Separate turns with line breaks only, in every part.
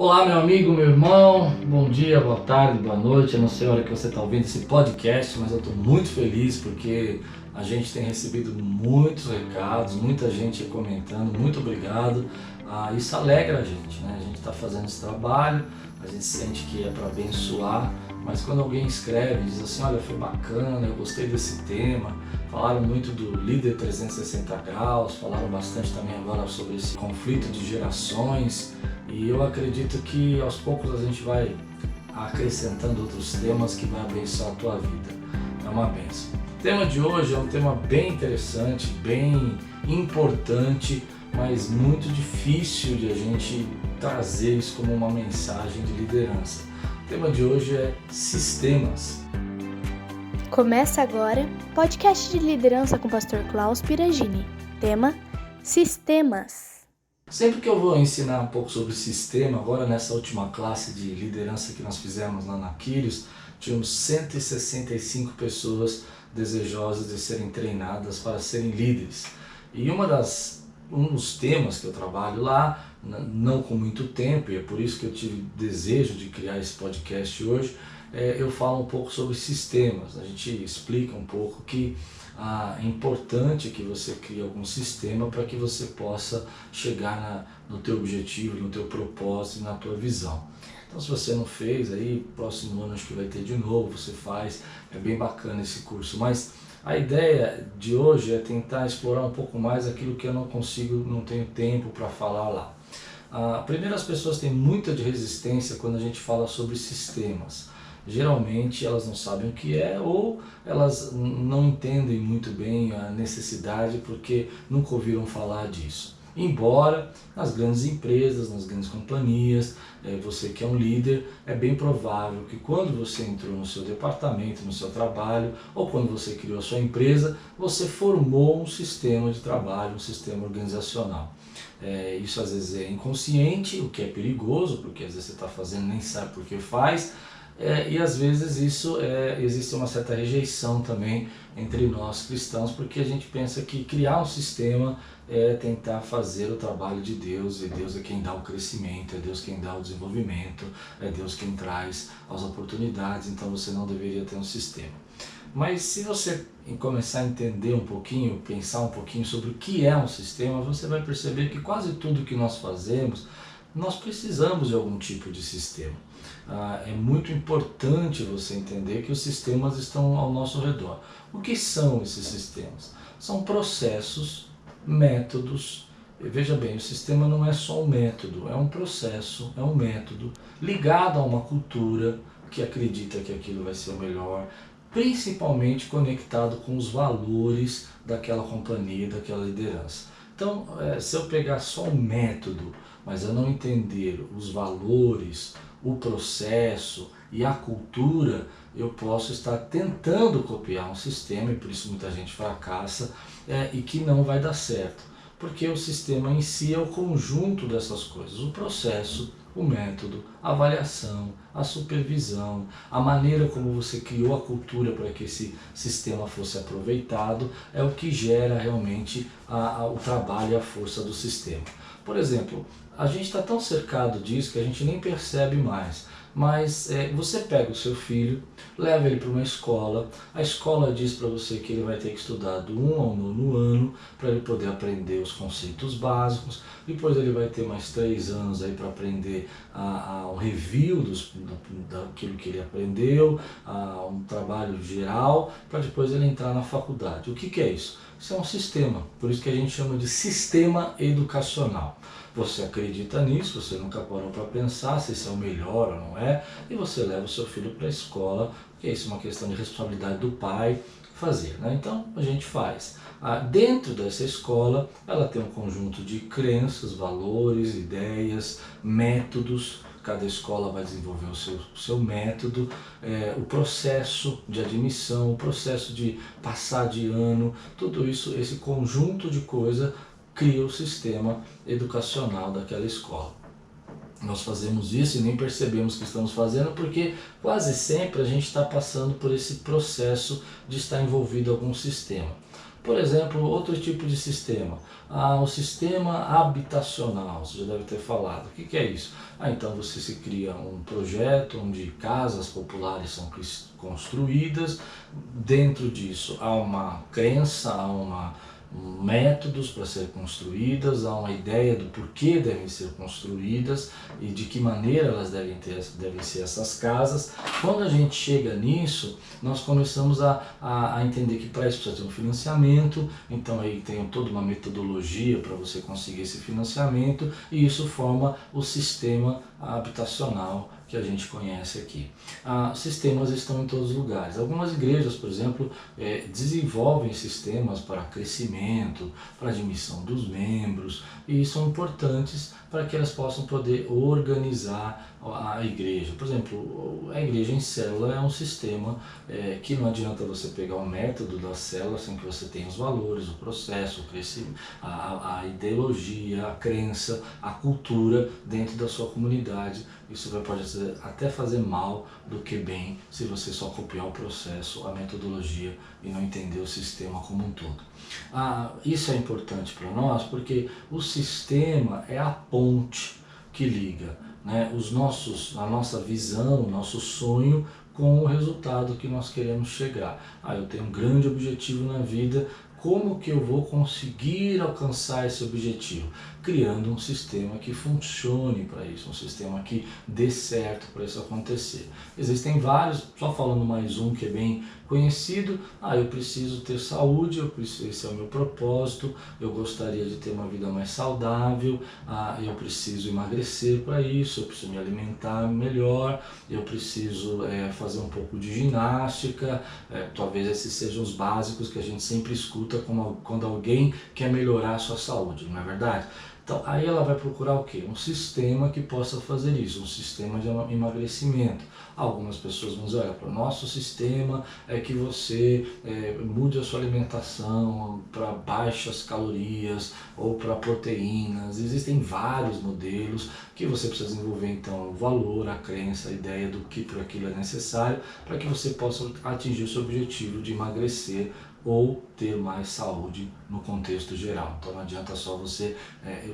Olá, meu amigo, meu irmão, bom dia, boa tarde, boa noite. Eu não sei a hora que você está ouvindo esse podcast, mas eu estou muito feliz porque a gente tem recebido muitos recados, muita gente comentando, muito obrigado. Isso alegra a gente, né? A gente está fazendo esse trabalho, a gente sente que é para abençoar, mas quando alguém escreve, diz assim: olha, foi bacana, eu gostei desse tema. Falaram muito do líder 360 graus, falaram bastante também agora sobre esse conflito de gerações. E eu acredito que aos poucos a gente vai acrescentando outros temas que vai abençoar a tua vida. É uma bênção. O tema de hoje é um tema bem interessante, bem importante, mas muito difícil de a gente trazer isso como uma mensagem de liderança. O tema de hoje é sistemas.
Começa agora o podcast de liderança com o pastor Klaus Piragini. Tema: Sistemas.
Sempre que eu vou ensinar um pouco sobre sistema, agora nessa última classe de liderança que nós fizemos lá na Quírios, tínhamos 165 pessoas desejosas de serem treinadas para serem líderes. E um dos temas que eu trabalho lá, não com muito tempo, e é por isso que eu tive desejo de criar esse podcast hoje, eu falo um pouco sobre sistemas. A gente explica um pouco que é importante que você crie algum sistema para que você possa chegar no teu objetivo, no teu propósito e na tua visão. Então, se você não fez, aí próximo ano acho que vai ter de novo, você faz, é bem bacana esse curso. Mas a ideia de hoje é tentar explorar um pouco mais aquilo que eu não tenho tempo para falar lá. Primeiro, as pessoas têm muita resistência quando a gente fala sobre sistemas. Geralmente elas não sabem o que é, ou elas não entendem muito bem a necessidade porque nunca ouviram falar disso. Embora nas grandes empresas, nas grandes companhias, você que é um líder, é bem provável que quando você entrou no seu departamento, no seu trabalho, ou quando você criou a sua empresa, você formou um sistema de trabalho, um sistema organizacional. Isso às vezes é inconsciente, o que é perigoso, porque às vezes você está fazendo e nem sabe por que faz. E às vezes existe uma certa rejeição também entre nós cristãos, porque a gente pensa que criar um sistema é tentar fazer o trabalho de Deus, e Deus é quem dá o crescimento, é Deus quem dá o desenvolvimento, é Deus quem traz as oportunidades, então você não deveria ter um sistema. Mas se você começar a entender um pouquinho, pensar um pouquinho sobre o que é um sistema, você vai perceber que quase tudo que nós fazemos, nós precisamos de algum tipo de sistema. É muito importante você entender que os sistemas estão ao nosso redor. O que são esses sistemas? São processos, métodos. Veja bem, o sistema não é só um método, é um processo, é um método ligado a uma cultura que acredita que aquilo vai ser o melhor, principalmente conectado com os valores daquela companhia, daquela liderança. Então, se eu pegar só um método, mas eu não entender os valores, o processo e a cultura, eu posso estar tentando copiar um sistema, e por isso muita gente fracassa, e que não vai dar certo. Porque o sistema em si é o conjunto dessas coisas, o processo, o método, a avaliação, a supervisão, a maneira como você criou a cultura para que esse sistema fosse aproveitado, é o que gera realmente o trabalho e a força do sistema. Por exemplo, a gente está tão cercado disso que a gente nem percebe mais. Mas você pega o seu filho, leva ele para uma escola, a escola diz para você que ele vai ter que estudar do 1 ao 9º ano para ele poder aprender os conceitos básicos, depois ele vai ter mais 3 anos aí para aprender um review daquilo que ele aprendeu, um trabalho geral, para depois ele entrar na faculdade. O que é isso? Isso é um sistema, por isso que a gente chama de sistema educacional. Você acredita nisso, você nunca parou para pensar se isso é o melhor ou não é, e você leva o seu filho para a escola, porque isso é uma questão de responsabilidade do pai fazer, né? Então a gente faz. Dentro dessa escola, ela tem um conjunto de crenças, valores, ideias, métodos. Cada escola vai desenvolver o seu método, o processo de admissão, o processo de passar de ano, tudo isso, esse conjunto de coisas cria o sistema educacional daquela escola. Nós fazemos isso e nem percebemos que estamos fazendo, porque quase sempre a gente está passando por esse processo de estar envolvido em algum sistema. Por exemplo, outro tipo de sistema, o sistema habitacional, você já deve ter falado. O que é isso? Então você se cria um projeto onde casas populares são construídas, dentro disso há uma crença, métodos para ser construídas, há uma ideia do porquê devem ser construídas e de que maneira elas devem ser essas casas. Quando a gente chega nisso, nós começamos a entender que para isso precisa ter um financiamento, então aí tem toda uma metodologia para você conseguir esse financiamento, e isso forma o sistema habitacional que a gente conhece aqui. Sistemas estão em todos os lugares. Algumas igrejas, por exemplo, desenvolvem sistemas para crescimento, para admissão dos membros, e são importantes para que elas possam poder organizar a igreja. Por exemplo, a igreja em célula é um sistema que não adianta você pegar o método da célula sem que você tenha os valores, o processo, o crescimento, a ideologia, a crença, a cultura dentro da sua comunidade. Isso pode até fazer mal do que bem se você só copiar o processo, a metodologia e não entender o sistema como um todo. Isso é importante para nós porque o sistema é a ponte que liga, né, a nossa visão, o nosso sonho com o resultado que nós queremos chegar. Eu tenho um grande objetivo na vida, como que eu vou conseguir alcançar esse objetivo? Criando um sistema que funcione para isso, um sistema que dê certo para isso acontecer. Existem vários, só falando mais um que é bem conhecido. Eu preciso ter saúde, esse é o meu propósito, eu gostaria de ter uma vida mais saudável, eu preciso emagrecer para isso, eu preciso me alimentar melhor, eu preciso fazer um pouco de ginástica, talvez esses sejam os básicos que a gente sempre escuta quando alguém quer melhorar a sua saúde, não é verdade? Então, aí ela vai procurar o quê? Um sistema que possa fazer isso, um sistema de emagrecimento. Algumas pessoas vão dizer, olha, para o nosso sistema é que você mude a sua alimentação para baixas calorias ou para proteínas. Existem vários modelos que você precisa desenvolver, então, o valor, a crença, a ideia do que por aquilo é necessário para que você possa atingir o seu objetivo de emagrecer ou ter mais saúde no contexto geral. Então não adianta só você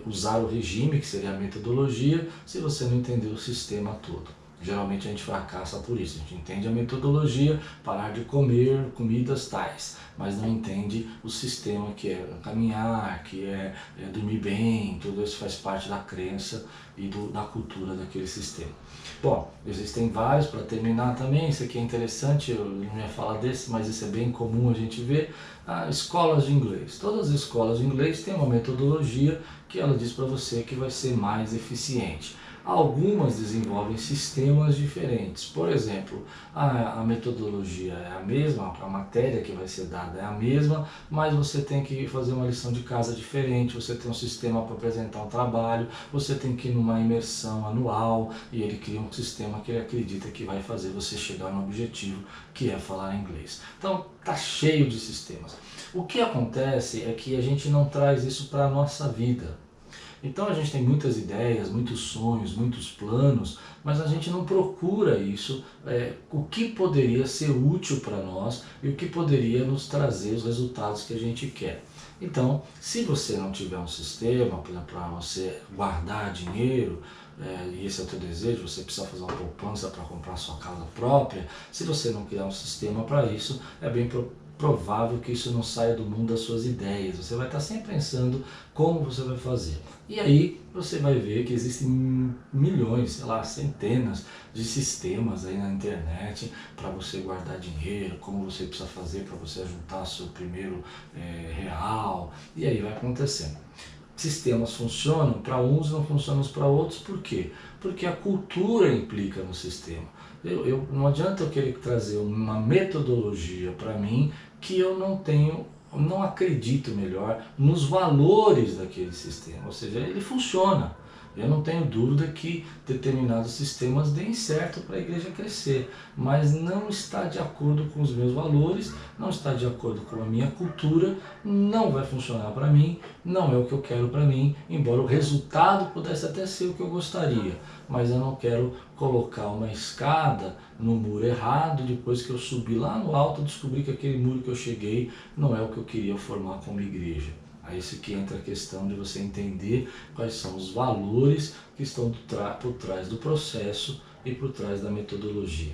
usar o regime, que seria a metodologia, se você não entender o sistema todo. Geralmente a gente fracassa por isso, a gente entende a metodologia, parar de comer comidas tais, mas não entende o sistema, que é caminhar, que é dormir bem, tudo isso faz parte da crença e da cultura daquele sistema. Bom, existem vários, para terminar também, esse aqui é interessante, eu não ia falar desse, mas isso é bem comum a gente ver, escolas de inglês. Todas as escolas de inglês têm uma metodologia que ela diz para você que vai ser mais eficiente. Algumas desenvolvem sistemas diferentes. Por exemplo, a metodologia é a mesma, a matéria que vai ser dada é a mesma, mas você tem que fazer uma lição de casa diferente, você tem um sistema para apresentar um trabalho, você tem que ir numa imersão anual, e ele cria um sistema que ele acredita que vai fazer você chegar no objetivo, que é falar inglês. Então, está cheio de sistemas. O que acontece é que a gente não traz isso para a nossa vida. Então a gente tem muitas ideias, muitos sonhos, muitos planos, mas a gente não procura isso, o que poderia ser útil para nós e o que poderia nos trazer os resultados que a gente quer. Então, se você não tiver um sistema, por exemplo, para você guardar dinheiro, e esse é o teu desejo, você precisa fazer uma poupança para comprar sua casa própria, se você não criar um sistema para isso, é bem provável que isso não saia do mundo das suas ideias. Você vai estar sempre pensando como você vai fazer. E aí você vai ver que existem milhões, sei lá, centenas de sistemas aí na internet para você guardar dinheiro, como você precisa fazer para você juntar seu primeiro real, e aí vai acontecendo. Sistemas funcionam para uns e não funcionam para outros, por quê? Porque a cultura implica no sistema. Não adianta eu querer trazer uma metodologia para mim que eu não acredito melhor nos valores daquele sistema, ou seja, ele funciona, Eu não tenho dúvida que determinados sistemas deem certo para a igreja crescer, mas não está de acordo com os meus valores, não está de acordo com a minha cultura, não vai funcionar para mim, não é o que eu quero para mim, embora o resultado pudesse até ser o que eu gostaria, mas eu não quero colocar uma escada no muro errado, depois que eu subi lá no alto, descobri que aquele muro que eu cheguei não é o que eu queria formar como igreja. Aí isso que entra a questão de você entender quais são os valores que estão por trás do processo e por trás da metodologia.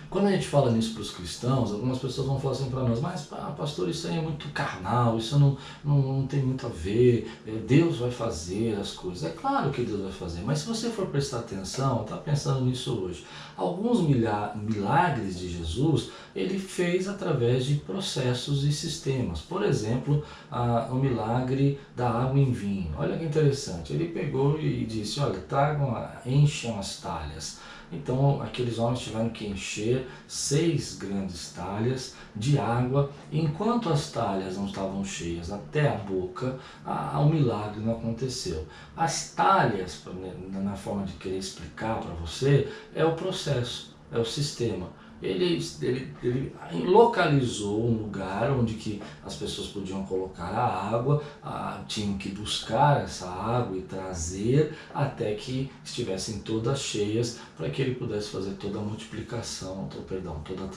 Quando a gente fala nisso para os cristãos, algumas pessoas vão falar assim para nós, mas pastor, isso aí é muito carnal, isso não tem muito a ver, Deus vai fazer as coisas. É claro que Deus vai fazer, mas se você for prestar atenção, está pensando nisso hoje, alguns milagres de Jesus, ele fez através de processos e sistemas. Por exemplo, o milagre da água em vinho. Olha que interessante, ele pegou e disse, olha, encham as talhas. Então aqueles homens tiveram que encher 6 grandes talhas de água, enquanto as talhas não estavam cheias até a boca, o milagre não aconteceu. As talhas, na forma de querer explicar para você, é o processo, é o sistema. Ele localizou um lugar onde que as pessoas podiam colocar a água, tinham que buscar essa água e trazer até que estivessem todas cheias, para que ele pudesse fazer toda a multiplicação, toda a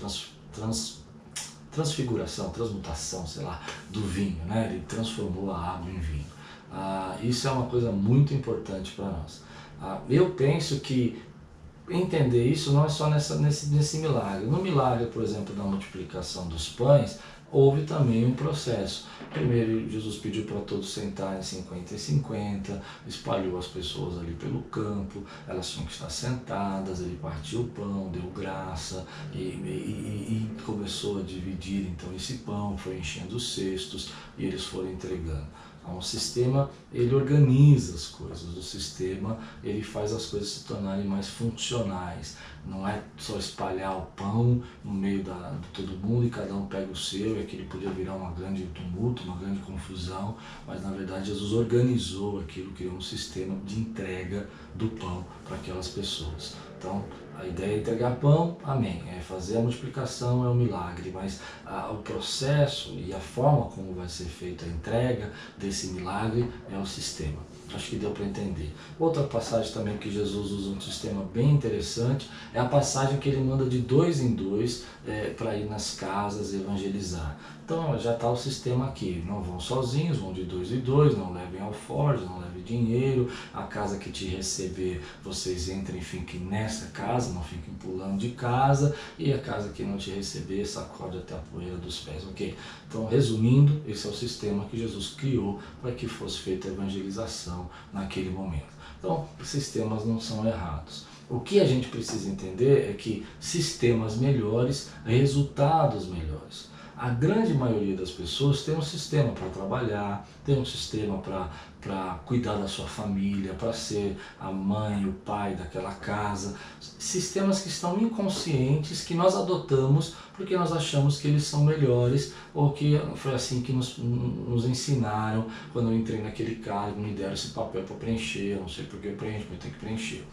transmutação, sei lá, do vinho, né? Ele transformou a água em vinho. Isso é uma coisa muito importante para nós. Eu penso que entender isso não é só nesse milagre. No milagre, por exemplo, da multiplicação dos pães, houve também um processo. Primeiro, Jesus pediu para todos sentarem 50 e 50, espalhou as pessoas ali pelo campo, elas tinham que estar sentadas, ele partiu o pão, deu graça e começou a dividir então esse pão, foi enchendo os cestos e eles foram entregando. Um sistema, ele organiza as coisas, o sistema, ele faz as coisas se tornarem mais funcionais. Não é só espalhar o pão no meio de todo mundo e cada um pega o seu, e aquilo podia virar uma grande tumulto, uma grande confusão, mas na verdade Jesus organizou aquilo, criou um sistema de entrega do pão para aquelas pessoas. Então, a ideia é entregar pão, amém, fazer a multiplicação é um milagre, mas o processo e a forma como vai ser feita a entrega desse milagre é o sistema. Acho que deu para entender. Outra passagem também que Jesus usa um sistema bem interessante é a passagem que ele manda de 2 em 2 para ir nas casas evangelizar. Então já está o sistema aqui, não vão sozinhos, vão de 2 em 2, não levem alforjes, não levem dinheiro, a casa que te receber, vocês entrem e fiquem nessa casa, não fiquem pulando de casa, e a casa que não te receber, sacode até a poeira dos pés, ok? Então, resumindo, esse é o sistema que Jesus criou para que fosse feita a evangelização naquele momento. Então, sistemas não são errados. O que a gente precisa entender é que sistemas melhores, resultados melhores. A grande maioria das pessoas tem um sistema para trabalhar, tem um sistema para cuidar da sua família, para ser a mãe, o pai daquela casa. Sistemas que estão inconscientes, que nós adotamos porque nós achamos que eles são melhores, ou que foi assim que nos ensinaram quando eu entrei naquele cargo, me deram esse papel para preencher, eu não sei por que eu preencho, mas eu tenho que preencher.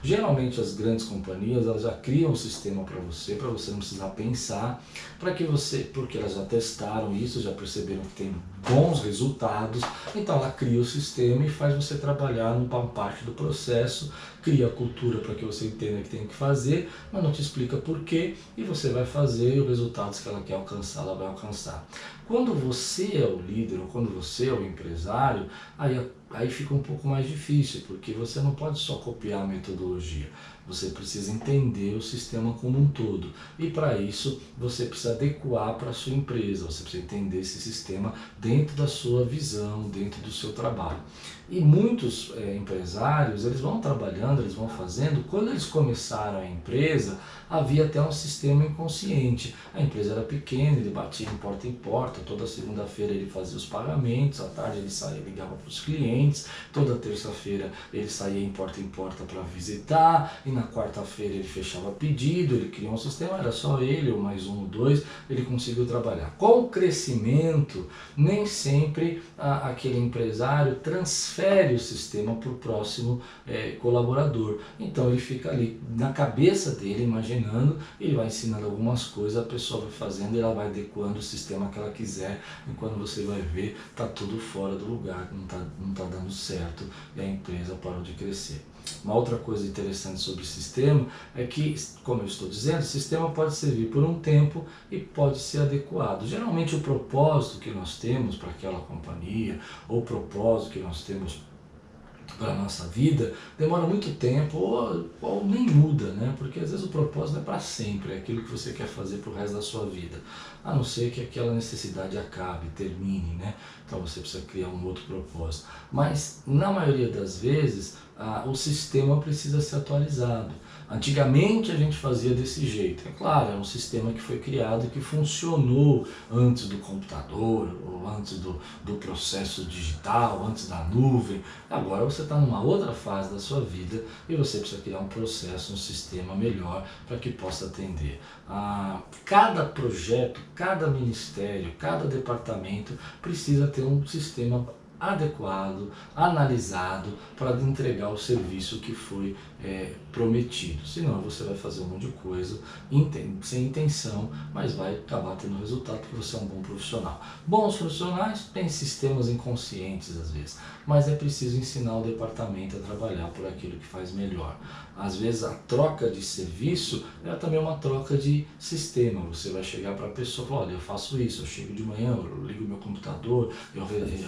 Geralmente as grandes companhias, elas já criam um sistema para você não precisar pensar, porque elas já testaram isso, já perceberam que tem bons resultados, então ela cria o sistema e faz você trabalhar numa parte do processo, cria a cultura para que você entenda que tem que fazer, mas não te explica por quê, e você vai fazer, e os resultados que ela quer alcançar, ela vai alcançar. Quando você é o líder, ou quando você é o empresário, aí fica um pouco mais difícil, porque você não pode só copiar a metodologia, você precisa entender o sistema como um todo, e para isso você precisa adequar para a sua empresa, você precisa entender esse sistema dentro da sua visão, dentro do seu trabalho. E muitos empresários, eles vão trabalhando, eles vão fazendo, quando eles começaram a empresa, havia até um sistema inconsciente. A empresa era pequena, ele batia em porta, toda segunda-feira ele fazia os pagamentos, à tarde ele saía, ligava para os clientes, toda terça-feira ele saía em porta para visitar, e na quarta-feira ele fechava pedido, ele criou um sistema, era só ele, ou mais um ou dois, ele conseguiu trabalhar. Com o crescimento, nem sempre aquele empresário transfere transfere o sistema para o próximo colaborador. Então ele fica ali na cabeça dele, imaginando, ele vai ensinando algumas coisas, a pessoa vai fazendo e ela vai adequando o sistema que ela quiser, e quando você vai ver, está tudo fora do lugar, não tá dando certo e a empresa parou de crescer. Uma outra coisa interessante sobre o sistema é que, como eu estou dizendo, o sistema pode servir por um tempo e pode ser adequado. Geralmente o propósito que nós temos para aquela companhia, ou o propósito que nós temos para a nossa vida, demora muito tempo ou nem muda, né? Porque às vezes o propósito é para sempre, é aquilo que você quer fazer para o resto da sua vida, a não ser que aquela necessidade acabe, termine, né? Então você precisa criar um outro propósito. Mas na maioria das vezes o sistema precisa ser atualizado. Antigamente a gente fazia desse jeito, é claro, é um sistema que foi criado e que funcionou antes do computador, ou antes do processo digital, antes da nuvem. Agora você está numa outra fase da sua vida e você precisa criar um processo, um sistema melhor para que possa atender. Cada projeto, cada ministério, cada departamento precisa ter um sistema adequado, analisado, para entregar o serviço que foi prometido. Senão você vai fazer um monte de coisa sem intenção, mas vai acabar tendo resultado porque você é um bom profissional. Bons profissionais têm sistemas inconscientes às vezes, mas é preciso ensinar o departamento a trabalhar por aquilo que faz melhor. Às vezes a troca de serviço é também uma troca de sistema. Você vai chegar para a pessoa e falar, olha, eu faço isso, eu chego de manhã, eu ligo meu computador, eu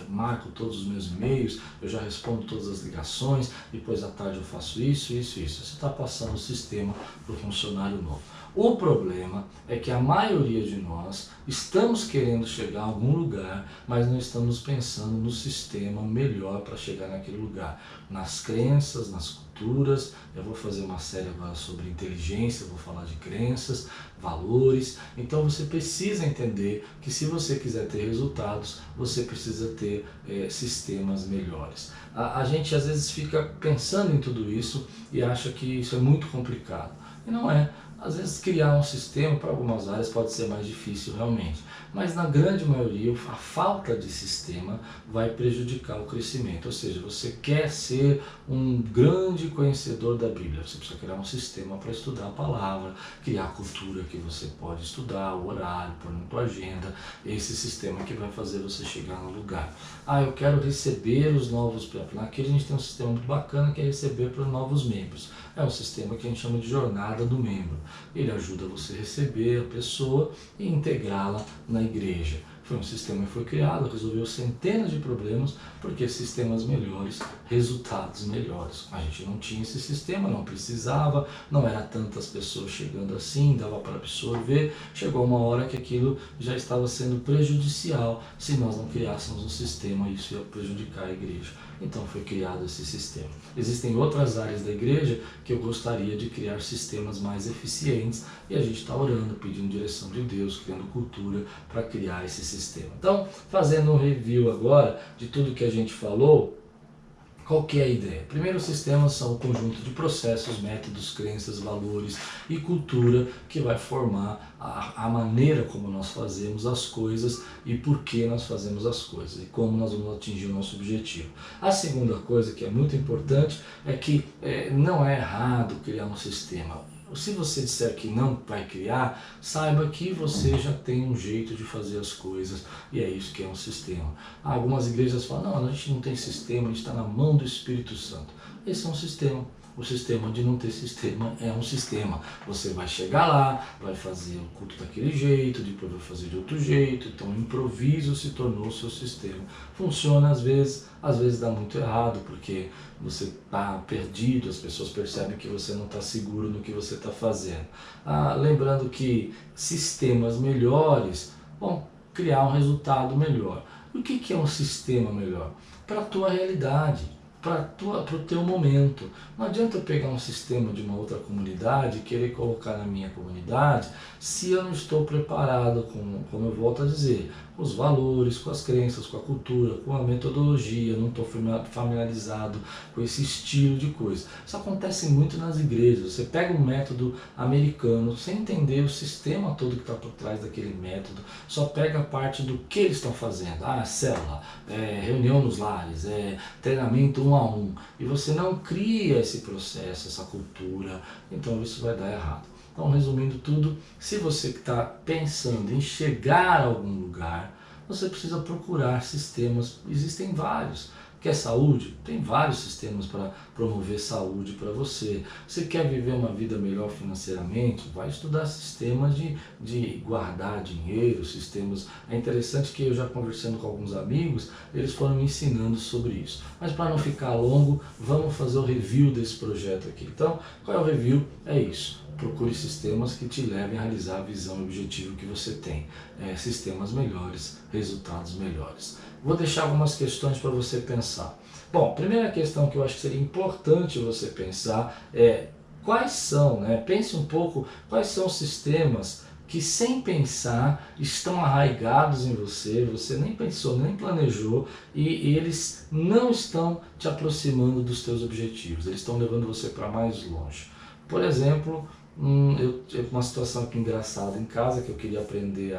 marco todos os meus e-mails, eu já respondo todas as ligações, depois à tarde eu faço isso. Você está passando o sistema para o funcionário novo. O problema é que a maioria de nós estamos querendo chegar a algum lugar, mas não estamos pensando no sistema melhor para chegar naquele lugar. Nas crenças, nas culturas. Eu vou fazer uma série agora sobre inteligência, vou falar de crenças, valores. Então você precisa entender que se você quiser ter resultados, você precisa ter sistemas melhores. A gente às vezes fica pensando em tudo isso e acha que isso é muito complicado. E não é. Às vezes criar um sistema para algumas áreas pode ser mais difícil realmente, mas na grande maioria a falta de sistema vai prejudicar o crescimento. Ou seja, você quer ser um grande conhecedor da Bíblia, você precisa criar um sistema para estudar a palavra, criar a cultura que você pode estudar, o horário, pôr na tua agenda, esse sistema que vai fazer você chegar no lugar. Eu quero receber os novos membros. Aqui a gente tem um sistema muito bacana que é receber para os novos membros. É um sistema que a gente chama de jornada do membro. Ele ajuda você a receber a pessoa e integrá-la na igreja. Foi um sistema que foi criado, resolveu centenas de problemas, porque sistemas melhores, resultados melhores. A gente não tinha esse sistema, não precisava, não era tantas pessoas chegando assim, dava para absorver. Chegou uma hora que aquilo já estava sendo prejudicial. Se nós não criássemos um sistema, isso ia prejudicar a igreja. Então foi criado esse sistema. Existem outras áreas da igreja que eu gostaria de criar sistemas mais eficientes e a gente está orando, pedindo direção de Deus, criando cultura para criar esse sistema. Então, fazendo um review agora de tudo que a gente falou, qual que é a ideia? Primeiro, os sistemas são um conjunto de processos, métodos, crenças, valores e cultura que vai formar a maneira como nós fazemos as coisas e por que nós fazemos as coisas e como nós vamos atingir o nosso objetivo. A segunda coisa que é muito importante é que não é errado criar um sistema. Se você disser que não vai criar, saiba que você já tem um jeito de fazer as coisas e é isso que é um sistema. Algumas igrejas falam, não, a gente não tem sistema, a gente está na mão do Espírito Santo. Esse é um sistema. O sistema de não ter sistema é um sistema. Você vai chegar lá, vai fazer o culto daquele jeito, depois vai fazer de outro jeito. Então o improviso se tornou o seu sistema. Funciona às vezes dá muito errado, porque você está perdido, as pessoas percebem que você não está seguro no que você está fazendo. Lembrando que sistemas melhores vão criar um resultado melhor. O que é um sistema melhor? Para a tua realidade. para o teu momento. Não adianta eu pegar um sistema de uma outra comunidade e querer colocar na minha comunidade se eu não estou preparado, como eu volto a dizer, com os valores, com as crenças, com a cultura, com a metodologia, não estou familiarizado com esse estilo de coisa. Isso acontece muito nas igrejas. Você pega um método americano sem entender o sistema todo que está por trás daquele método, só pega a parte do que eles estão fazendo. Célula, reunião nos lares, treinamento 1 a 1, e você não cria esse processo, essa cultura, então isso vai dar errado. Então, resumindo tudo, se você está pensando em chegar a algum lugar, você precisa procurar sistemas, existem vários. Quer saúde? Tem vários sistemas para promover saúde para você. Você quer viver uma vida melhor financeiramente? Vai estudar sistemas de guardar dinheiro, sistemas... É interessante que eu já conversando com alguns amigos, eles foram me ensinando sobre isso. Mas para não ficar longo, vamos fazer o review desse projeto aqui. Então, qual é o review? É isso. Procure sistemas que te levem a realizar a visão e objetivo que você tem. Sistemas melhores, resultados melhores. Vou deixar algumas questões para você pensar. Bom, primeira questão que eu acho que seria importante você pensar é quais são, pense um pouco, quais são os sistemas que sem pensar estão arraigados em você, você nem pensou, nem planejou e eles não estão te aproximando dos teus objetivos, eles estão levando você para mais longe. Por exemplo, uma situação aqui engraçada em casa que eu queria aprender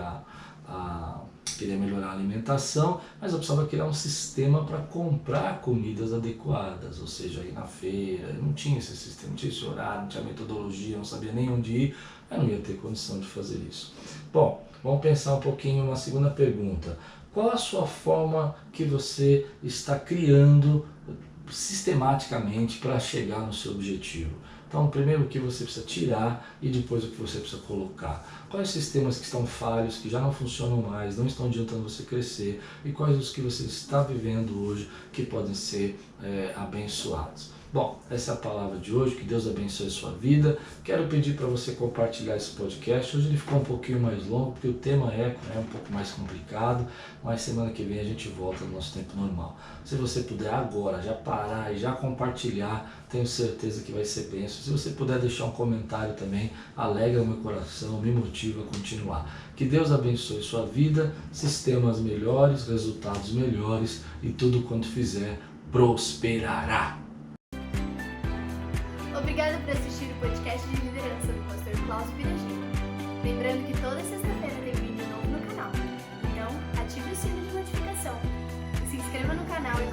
queria melhorar a alimentação, mas eu precisava criar um sistema para comprar comidas adequadas, ou seja, ir na feira, não tinha esse sistema, não tinha esse horário, não tinha metodologia, não sabia nem onde ir, eu não ia ter condição de fazer isso. Bom, vamos pensar um pouquinho uma segunda pergunta. Qual a sua forma que você está criando sistematicamente para chegar no seu objetivo? Então, primeiro o que você precisa tirar e depois o que você precisa colocar. Quais sistemas que estão falhos, que já não funcionam mais, não estão adiantando você crescer e quais os que você está vivendo hoje que podem ser abençoados. Bom, essa é a palavra de hoje, que Deus abençoe a sua vida. Quero pedir para você compartilhar esse podcast. Hoje ele ficou um pouquinho mais longo, porque o tema é um pouco mais complicado, mas semana que vem a gente volta no nosso tempo normal. Se você puder agora já parar e já compartilhar, tenho certeza que vai ser bênção. Se você puder deixar um comentário também, alegra o meu coração, me motiva a continuar. Que Deus abençoe sua vida, sistemas melhores, resultados melhores e tudo quanto fizer prosperará.
Obrigada por assistir o podcast de liderança do Pastor Klaus Piragini. Lembrando que toda sexta-feira tem vídeo novo no canal. Então, ative o sino de notificação. Se inscreva no canal e